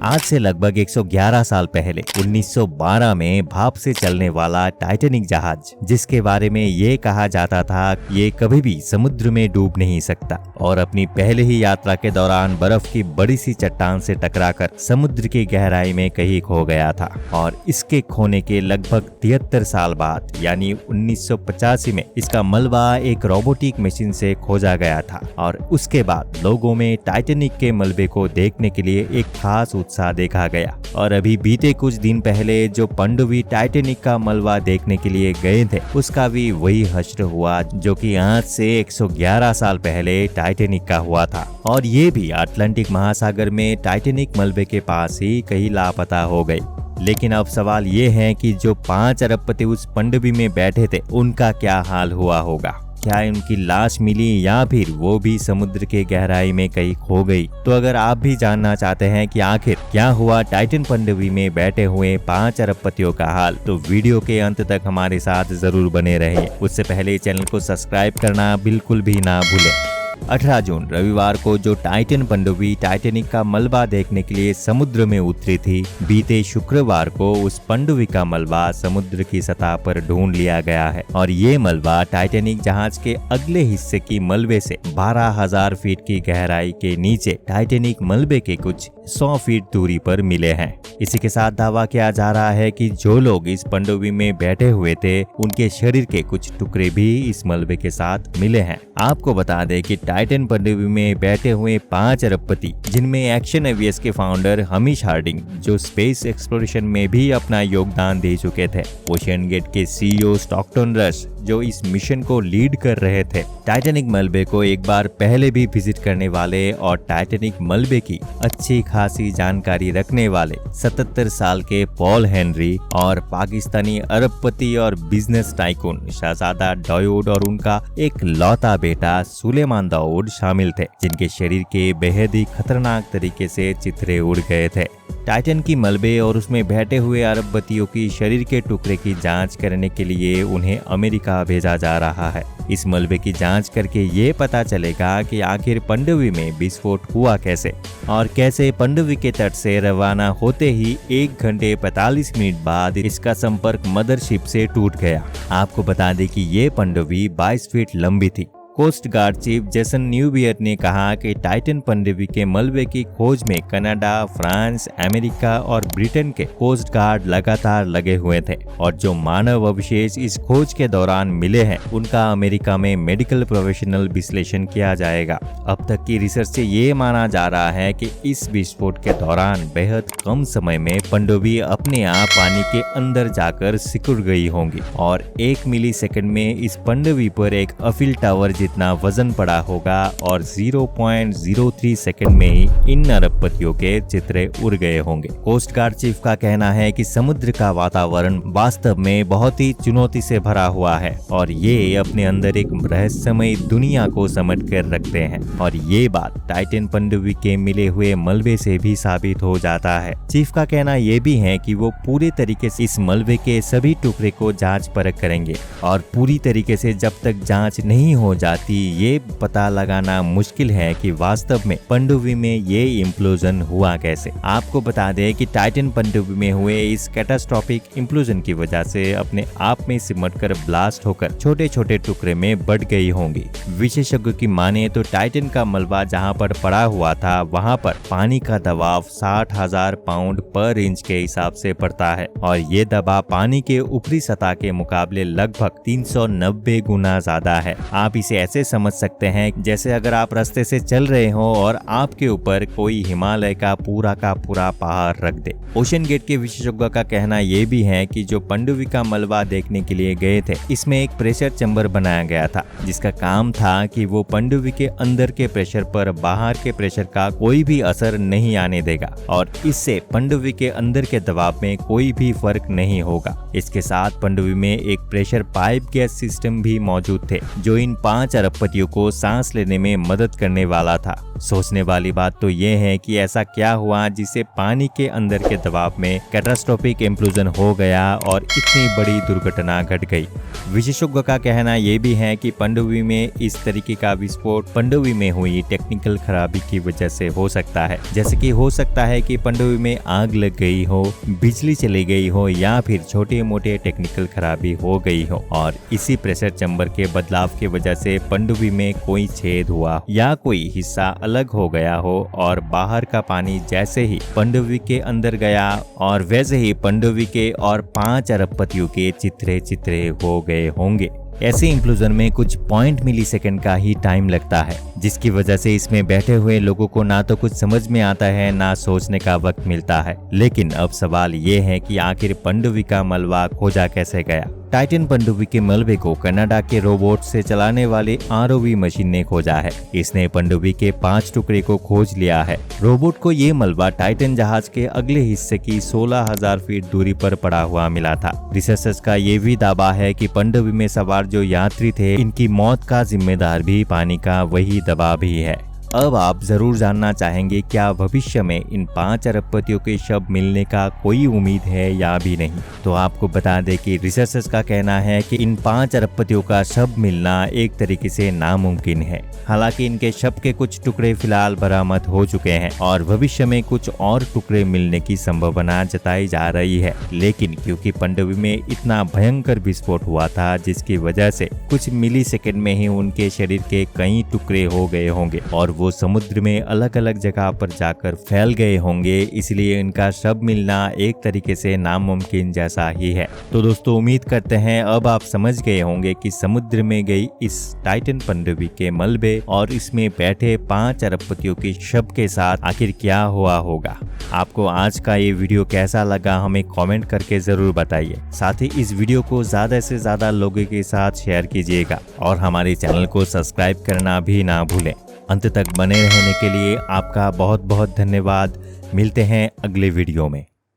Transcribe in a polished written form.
आज से लगभग 111 साल पहले 1912 में भाप से चलने वाला टाइटैनिक जहाज, जिसके बारे में ये कहा जाता था कि ये कभी भी समुद्र में डूब नहीं सकता, और अपनी पहले ही यात्रा के दौरान बर्फ की बड़ी सी चट्टान से टकराकर समुद्र की गहराई में कहीं खो गया था। और इसके खोने के लगभग 73 साल बाद यानी 1985 में इसका मलबा एक रोबोटिक मशीन से खोजा गया था। और उसके बाद लोगों में टाइटैनिक के मलबे को देखने के लिए एक खास उत्साह देखा गया। और अभी बीते कुछ दिन पहले जो पनडुब्बी टाइटैनिक का मलबा देखने के लिए गए थे, उसका भी वही हश्र हुआ जो कि आज से 111 साल पहले टाइटैनिक का हुआ था। और ये भी अटलांटिक महासागर में टाइटैनिक मलबे के पास ही कहीं लापता हो गई। लेकिन अब सवाल ये है कि जो 5 अरबपति उस पनडुब्बी में बैठे थे, उनका क्या हाल हुआ होगा? क्या उनकी लाश मिली या फिर वो भी समुद्र के गहराई में कहीं खो गई? तो अगर आप भी जानना चाहते हैं कि आखिर क्या हुआ टाइटन पनडुब्बी में बैठे हुए 5 अरबपतियों का हाल, तो वीडियो के अंत तक हमारे साथ जरूर बने रहिए। उससे पहले चैनल को सब्सक्राइब करना बिल्कुल भी ना भूलें। 18 जून रविवार को जो टाइटन पनडुब्बी टाइटैनिक का मलबा देखने के लिए समुद्र में उतरी थी, बीते शुक्रवार को उस पनडुब्बी का मलबा समुद्र की सतह पर ढूंढ लिया गया है। और ये मलबा टाइटैनिक जहाज के अगले हिस्से की मलबे से 12,000 फीट की गहराई के नीचे टाइटैनिक मलबे के कुछ 100 फीट दूरी पर मिले हैं। इसी के साथ दावा किया जा रहा है कि जो लोग इस पनडुब्बी में बैठे हुए थे, उनके शरीर के कुछ टुकड़े भी इस मलबे के साथ मिले हैं। आपको बता दें कि टाइटन पनडुब्बी में बैठे हुए 5 अरबपति, जिनमें एक्शन एवियस के फाउंडर हमीश हार्डिंग, जो स्पेस एक्सप्लोरेशन में भी अपना योगदान दे चुके थे, ओशियन गेट के सीईओ स्टॉकटन रश, जो इस मिशन को लीड कर रहे थे, टाइटैनिक मलबे को एक बार पहले भी विजिट करने वाले और टाइटैनिक मलबे की अच्छी खासी जानकारी रखने वाले 77 साल के पॉल हेनरी, और पाकिस्तानी अरबपति और बिजनेस टाइकून शहजादा दाऊद और उनका एक लौता बेटा सुलेमान दाऊद शामिल थे, जिनके शरीर के बेहद ही खतरनाक तरीके से चिथड़े उड़ गए थे। टाइटन की मलबे और उसमें बैठे हुए अरबपतियों की शरीर के टुकड़े की जांच करने के लिए उन्हें अमेरिका भेजा जा रहा है। इस मलबे की जांच करके ये पता चलेगा कि आखिर पनडुब्बी में विस्फोट हुआ कैसे, और कैसे पनडुब्बी के तट से रवाना होते ही 1 घंटे 45 मिनट बाद इसका संपर्क मदरशिप से टूट गया। आपको बता दें कि ये पनडुब्बी 22 फीट लंबी थी। कोस्ट गार्ड चीफ जेसन न्यूबियर ने कहा कि टाइटन पनडुब्बी के मलबे की खोज में कनाडा, फ्रांस, अमेरिका और ब्रिटेन के कोस्ट गार्ड लगातार लगे हुए थे, और जो मानव अवशेष इस खोज के दौरान मिले हैं, उनका अमेरिका में मेडिकल प्रोफेशनल विश्लेषण किया जाएगा। अब तक की रिसर्च से ये माना जा रहा है कि इस विस्फोट के दौरान बेहद कम समय में पनडुब्बी अपने आप पानी के अंदर जाकर सिकुड़ गई होंगी, और 1 मिलीसेकंड में इस पनडुब्बी पर एक अफिल टावर जितना वजन पड़ा होगा, और 0.03 सेकंड में ही इन अरबपतियों के चिथड़े उड़ गए होंगे। कोस्ट गार्ड चीफ का कहना है कि समुद्र का वातावरण वास्तव में बहुत ही चुनौती से भरा हुआ है, और ये अपने अंदर एक रहस्यमय दुनिया को समेट कर रखते हैं। और ये बात टाइटन पनडुब्बी के मिले हुए मलबे से भी साबित हो जाता है। चीफ का कहना ये भी है कि वो पूरे तरीके से इस मलबे के सभी टुकड़े को जांच परख करेंगे, और पूरी तरीके से जब तक जांच नहीं हो जाती, ये पता लगाना मुश्किल है कि वास्तव में पनडुब्बी में ये इम्प्लोजन हुआ कैसे। आपको बता दें कि टाइटन पनडुब्बी में हुए इस कैटास्ट्रोफिक इम्प्लोजन की वजह से अपने आप में सिमटकर ब्लास्ट होकर छोटे छोटे टुकड़े में बढ़ गई होंगी। विशेषज्ञों की माने तो टाइटन का मलबा जहां पर पड़ा हुआ था, वहां पर पानी का दबाव 60,000 पाउंड पर इंच के हिसाब से पड़ता है, और ये दबाव पानी के ऊपरी सतह के मुकाबले लगभग 390 गुना ज्यादा है। आप इसे ऐसे समझ सकते हैं जैसे अगर आप रास्ते से चल रहे हो और आपके ऊपर कोई हिमालय का पूरा पहाड़ रख दे। ओशियन गेट के विशेषज्ञों का कहना यह भी है कि जो पनडुब्बी का मलबा देखने के लिए गए थे, इसमें एक प्रेशर चैम्बर बनाया गया था, जिसका काम था कि वो पनडुब्बी के अंदर के प्रेशर पर बाहर के प्रेशर का कोई भी असर नहीं आने देगा, और इससे पनडुब्बी के अंदर के दबाव में कोई भी फर्क नहीं होगा। इसके साथ पनडुब्बी में एक प्रेशर पाइप गैस सिस्टम भी मौजूद थे, जो इन 5 अरबपतियों को सांस लेने में मदद करने वाला था। सोचने वाली बात तो ये है कि ऐसा क्या हुआ जिससे पानी के अंदर के दबाव में कैटास्ट्रोफिक इम्प्लोजन हो गया और इतनी बड़ी दुर्घटना घट गई। विशेषज्ञों का कहना ये भी है कि पनडुब्बी में इस तरीके का विस्फोट पनडुब्बी में हुई टेक्निकल खराबी की वजह से हो सकता है। जैसे कि हो सकता है कि पनडुब्बी में आग लग गई हो, बिजली चली गई हो या फिर छोटे मोटे टेक्निकल खराबी हो गई हो और इसी प्रेशर चैम्बर के बदलाव की वजह से पनडुब्बी में कोई छेद हुआ या कोई हिस्सा अलग हो गया हो और बाहर का पानी जैसे ही पनडुब्बी के अंदर गया और वैसे ही पनडुब्बी के और 5 अरबपतियों के चित्रे चित्रे हो गए होंगे। ऐसे इम्प्लोजन में कुछ पॉइंट मिली सेकेंड का ही टाइम लगता है, जिसकी वजह से इसमें बैठे हुए लोगों को ना तो कुछ समझ में आता है ना सोचने का वक्त मिलता है। लेकिन अब सवाल ये है कि आखिर पनडुब्बी का मलबा खोजा कैसे गया। टाइटन पनडुब्बी के मलबे को कनाडा के रोबोट से चलाने वाले ROV मशीन ने खोजा है। इसने पनडुब्बी के 5 टुकड़े को खोज लिया है। रोबोट को ये मलबा टाइटन जहाज के अगले हिस्से की 16,000 फीट दूरी पर पड़ा हुआ मिला था। रिसर्चर्स का ये भी दावा है कि पनडुब्बी में सवार जो यात्री थे, इनकी मौत का जिम्मेदार भी पानी का वही दबाव ही है। अब आप जरूर जानना चाहेंगे क्या भविष्य में इन 5 अरबपतियों के शव मिलने का कोई उम्मीद है या भी नहीं। तो आपको बता दें कि रिसर्चर्स का कहना है कि इन 5 अरबपतियों का शव मिलना एक तरीके से नामुमकिन है। हालांकि इनके शव के कुछ टुकड़े फिलहाल बरामद हो चुके हैं और भविष्य में कुछ और टुकड़े मिलने की संभावना जताई जा रही है। लेकिन क्योंकि पनडुब्बी में इतना भयंकर विस्फोट हुआ था जिसकी वजह से कुछ मिलीसेकंड में ही उनके शरीर के कई टुकड़े हो गए होंगे और वो समुद्र में अलग अलग जगह पर जाकर फैल गए होंगे, इसलिए इनका शव मिलना एक तरीके से नामुमकिन जैसा ही है। तो दोस्तों उम्मीद करते हैं अब आप समझ गए होंगे कि समुद्र में गई इस टाइटन पनडुब्बी के मलबे और इसमें बैठे 5 अरबपतियों के शव के साथ आखिर क्या हुआ होगा। आपको आज का ये वीडियो कैसा लगा हमें कमेंट करके जरूर बताइए। साथ ही इस वीडियो को ज्यादा से ज्यादा लोगों के साथ शेयर कीजिएगा और हमारे चैनल को सब्सक्राइब करना भी ना भूलें। अंत तक बने रहने के लिए आपका बहुत बहुत धन्यवाद। मिलते हैं अगले वीडियो में।